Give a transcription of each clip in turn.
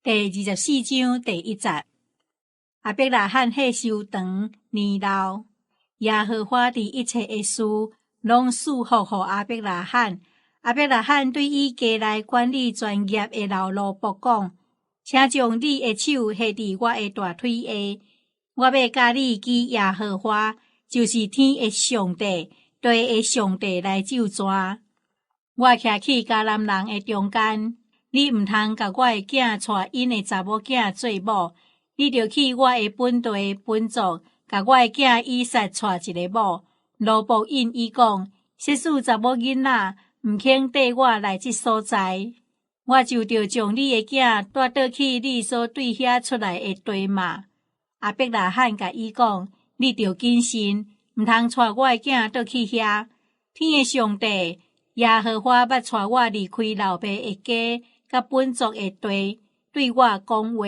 第24章第1节。亚伯拉罕迄收长年老，耶和华伫一切的事拢赐福予亚伯拉罕。亚伯拉罕对伊家内管理专业的老罗伯讲：请将你的手下伫我的大腿下，我要甲你记耶和华，就是天的上帝，地的上帝来咒詛。我徛去迦南人的中间，你毋通甲我的囝带因的查某囝做某，你着去我的本地本族，甲我的囝以撒带一个某。罗伯应伊讲：世事查某囡仔毋肯缀我来这所在，我就着将你的囝带倒去你所对遐出来的地嘛。亚伯拉罕甲伊讲：你着谨慎，毋通带我的囝倒去遐。天的上帝耶和华捌带我离开老爸的家，甲本族的地，对我讲话，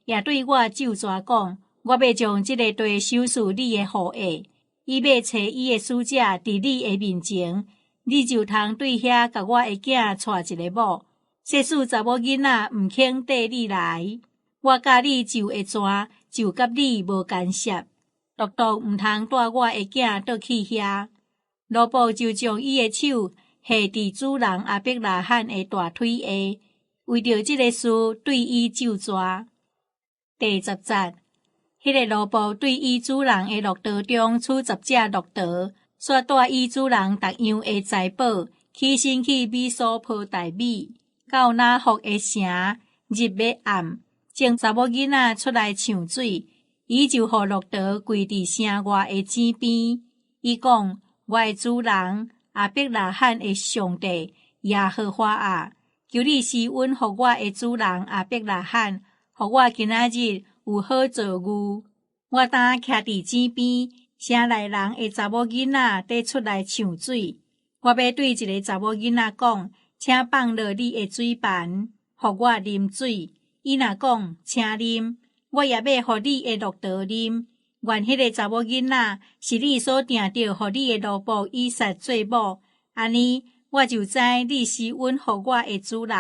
也对我咒詛讲：我要将这个地收赐你的后裔，伊要找伊的使者伫你的面前，你就通对遐甲我的囝带一个某。世事查某囡仔毋肯缀你来，我甲你就会全，就甲你无干涉，独独毋通带我的囝倒去遐。罗伯就将伊的手下伫主人亚伯拉罕的大腿下，为着这个事对伊咒詛。第10节，迄个罗伯对伊主人的骆驼中取10只骆驼，煞带伊主人逐样的财宝，起身去米所坡大米，到拿福的城，日要暗，种查某囡仔出来抢水，伊就互骆驼跪伫城外的井边。伊讲：我的主人亚伯拉罕的上帝耶和华啊，求你施恩予我的主人亚伯拉罕，予我今仔日有好做牛。我当徛伫井边，城内人的查某囡仔得出来抢水。我要对一个查某囡仔讲：请放落你的水盘，予我啉水。伊若讲请啉，我也要予你的骆驼啉。愿迄个查某囡仔是你所定着予你的罗伯以撒做某，安尼我就知你施恩予我的主人。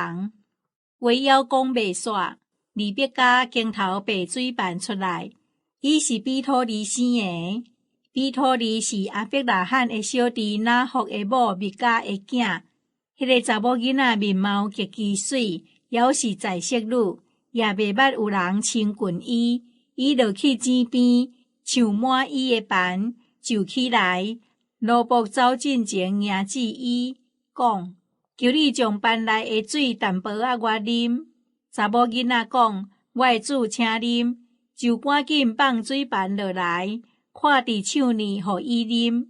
话还讲袂煞，利百加肩头爬水盘出来，伊是比土利生的。比土利是亚伯拉罕的小弟拿福的某密加的囝。迄个查某囡仔面貌极其水，犹是在色女，也袂捌有人亲近伊。伊落去井边，抢满伊的盘，就起来。罗伯走进前迎接伊，讲：求你将盘内的水淡薄仔我啉。查某囡仔讲：我的主请啉，就赶紧放水盘落来，看伫手里，互伊啉，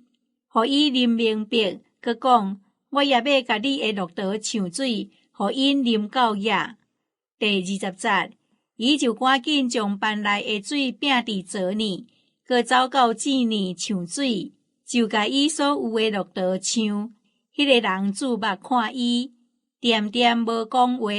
互伊啉明白。佮讲：我也要甲你的骆驼抢水，互因啉到野。第20节，伊就赶紧将盘内的水摒伫槽里，佮走到井里抢水，就甲伊所有的骆驼抢。迄个人注目看伊，恬恬无讲话，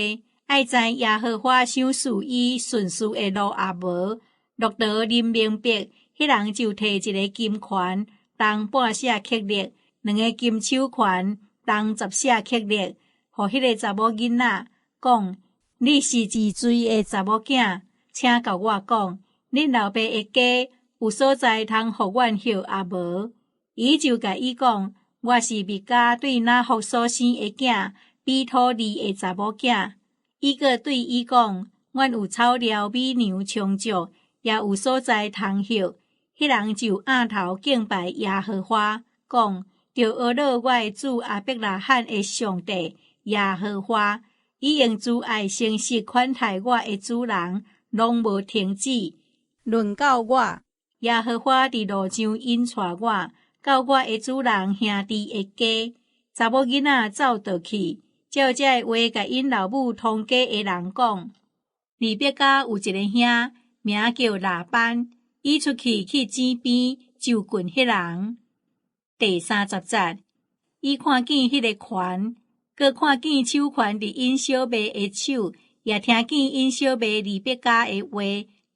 爱知耶和华赏赐伊顺遂的路也无。骆驼啉明白，迄人就摕一个金环，重半舍克勒，两个金手环，重10舍克勒，互迄个查某囡仔讲：你是治罪的查某囝，请甲我讲，恁老爸的家有所在通互阮歇也无。伊就甲伊讲：我是密加对拿福所生的囝，比土利的查某囝。伊个对伊讲：阮有草料米粮充足，也有所在通歇。迄人就仰头敬拜耶和华，讲：着阿乐我的主亚伯拉罕的上帝耶和华，伊用慈爱诚实款待我的主人，拢无停止。论到我，耶和华伫路上引带我，到我的主人兄弟的家。查某囡仔走倒去，照这话甲因老母通家的人讲。利百加有一个兄，名叫拉班，伊出去井边就近迄人。第30节，伊看见迄个环，佮看见手环伫因小妹的手，也听见因小妹利百加的话，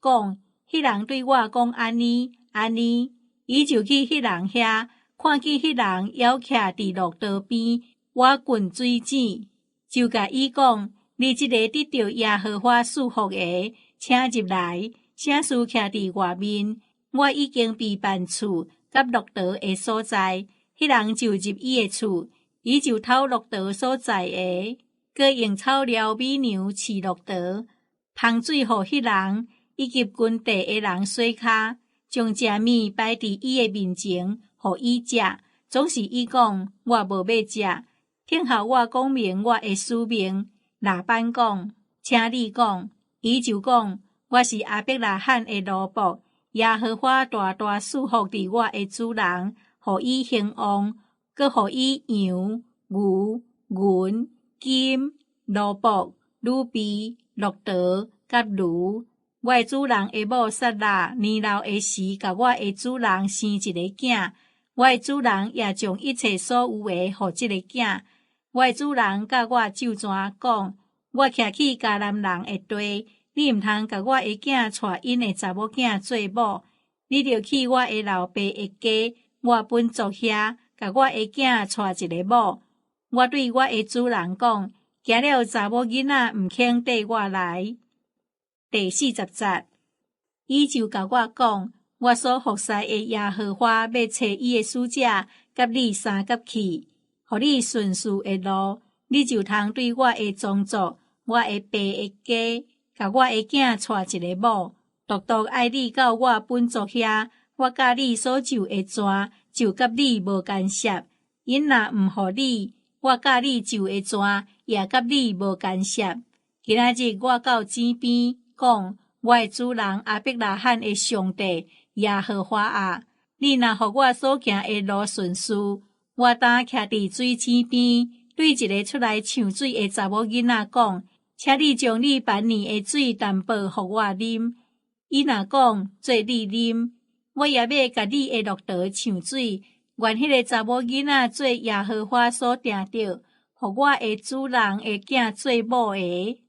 讲：迄人对我讲安尼安尼。伊就去迄人遐，看见迄人犹徛伫骆驼边，挖滚水井，就甲伊讲：你即个得到耶和华祝福的，请入来。圣事徛伫外面，我已经备办厝甲乐道的所在。迄人就入伊的厝，伊就偷乐道所在的，佮用草料米牛饲乐道，芳水互迄人以及军地的人洗骹，将食物摆伫伊的面前，互伊食。总是伊讲，我无要食。听候我讲明我的使命。拉班讲，请你讲。伊就讲，我是亚伯拉罕的奴仆，耶和华大大赐福伫我的主人，互伊兴旺，佮互伊羊、牛、银、金、奴仆、女婢、骆驼、甲驴。我的主人的某撒拉年老的时，甲我的主人生一个囝。我的主人也将一切所有的互这个囝。我的主人甲我就怎讲，我徛去迦南人的地，你毋通甲我的囝带因的查某囝做某，你着去我的老爸的家，我本族遐，甲我的囝带一个某。我对我的主人讲，惊了查某囡仔毋肯缀我来。第40节，伊就甲我讲，我所服侍的耶和华要找伊的使者，甲你相甲去，互你顺事的路，你就通对我的宗族、我的爸的家，甲我的囝带一个某，独独爱你到我本族遐，我甲你所受的蛇，就甲你无干涉。因若毋互你，我甲你受的蛇，也甲你无干涉。今仔日我到井边讲，我的主人亚伯拉罕的上帝耶和华啊，你若互我所行的路顺遂，我当徛伫水井边，对一个出来抢水的查某囡仔讲，请你将你半年的水淡薄互我啉。伊若讲做你啉，我也要甲你的骆驼抢水。愿迄个查某囡仔做耶和华所定着，互我的主人的囝做某的。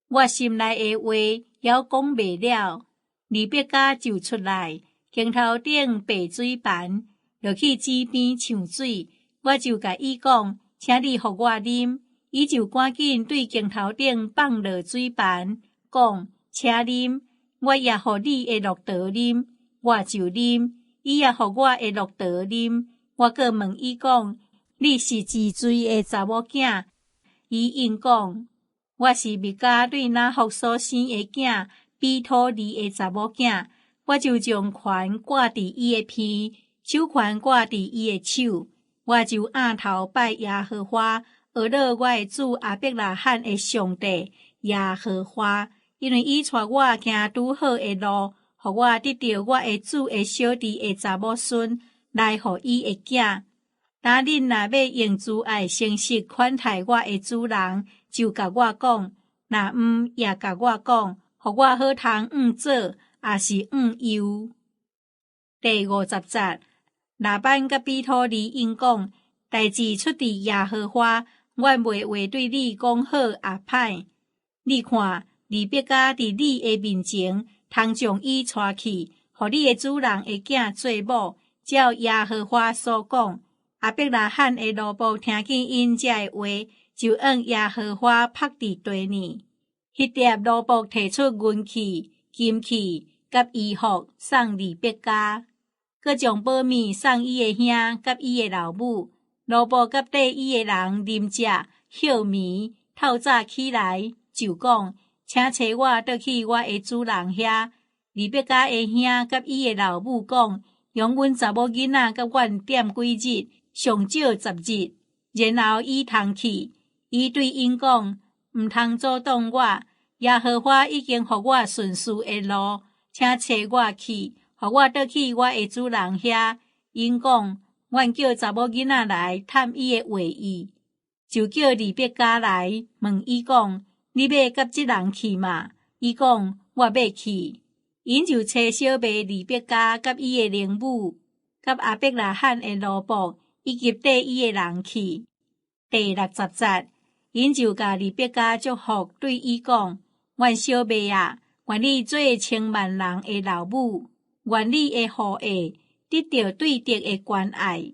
我心内的话也讲袂了，利百加就出来，镜头顶爬水盘，落去井边抢水。我就甲伊讲，请你互我啉。伊就赶紧对镜头顶放落水盘，讲，请啉。我也互你的骆驼啉，我就啉。伊也互我的骆驼啉。我阁问伊讲，你是几岁的查某囝？伊应讲，我是密加对拿福所生的囝，比土利的查某囝。我就将环挂伫伊的鼻，手环挂伫伊的手。我就仰头拜耶和华，学了我的主亚伯拉罕的上帝耶和华，因为伊带我行拄好的路，互我得到我的主的小弟的查某孙，来互伊的囝。当恁若要用慈爱诚实款待我的主人，就甲我讲；若毋也甲我讲，互我好通做，也是忧。第50节，拉班甲比土利因讲，代志出伫耶和华，我袂话对你讲好也歹。你看，利百加伫你的面前，通将伊带去，互你的主人的囝做某，照耶和华所讲。亚伯拉罕的奴仆听见因这的话，就按耶和华拍伫地呢。迄碟奴仆摕出银器、金器甲衣服送利百加，佮将宝米送伊的兄甲伊的老母。奴仆甲缀伊的人啉食歇眠，透早起来就讲，请找我倒去我的主人遐。利百加的兄甲伊的老母讲，用阮查某囡仔甲阮点几日，上少10日，然后伊通去。伊对因讲，毋通阻挡我，耶和华已经互我顺事的路，请找我去，互我倒去我的主人遐。因讲，阮叫查某囡仔来探伊的话意，就叫利百加来问伊讲，你要甲这人去嘛？伊讲，我要去。因就找小妹利百加甲伊的灵母，甲亚伯拉罕的奴仆，以及缀伊的人去。第60节，因就甲利百加祝福，对伊讲，阮小妹啊，愿你做千万人的老母，愿你的后裔得到对德的关爱。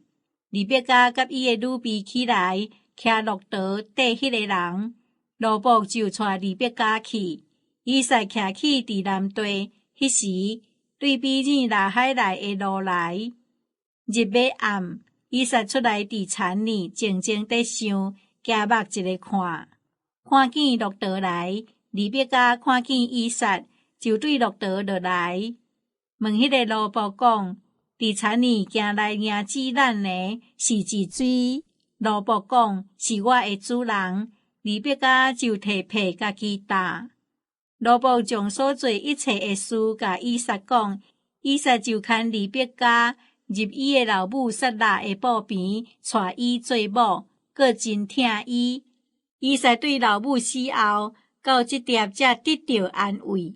利百加甲伊的女婢起来，骑骆驼缀迄个人。罗伯就带利百加去。以撒徛起伫南地，迄时对比日拉海内的路来，日要暗，以撒出来伫田里，静静地想，夹目一个看，看见骆驼来，利百加看见以撒，就对骆驼落来，问迄个罗伯讲：伫田里行来迎接咱的是一水？罗伯讲：是我的主人。利百加就提被甲其担。罗伯将所做一切的事甲以撒讲，以撒就牵利百加入伊的老母撒拉的埔边，带伊做某，阁真疼伊。以撒对老母死后，到这点才得到安慰。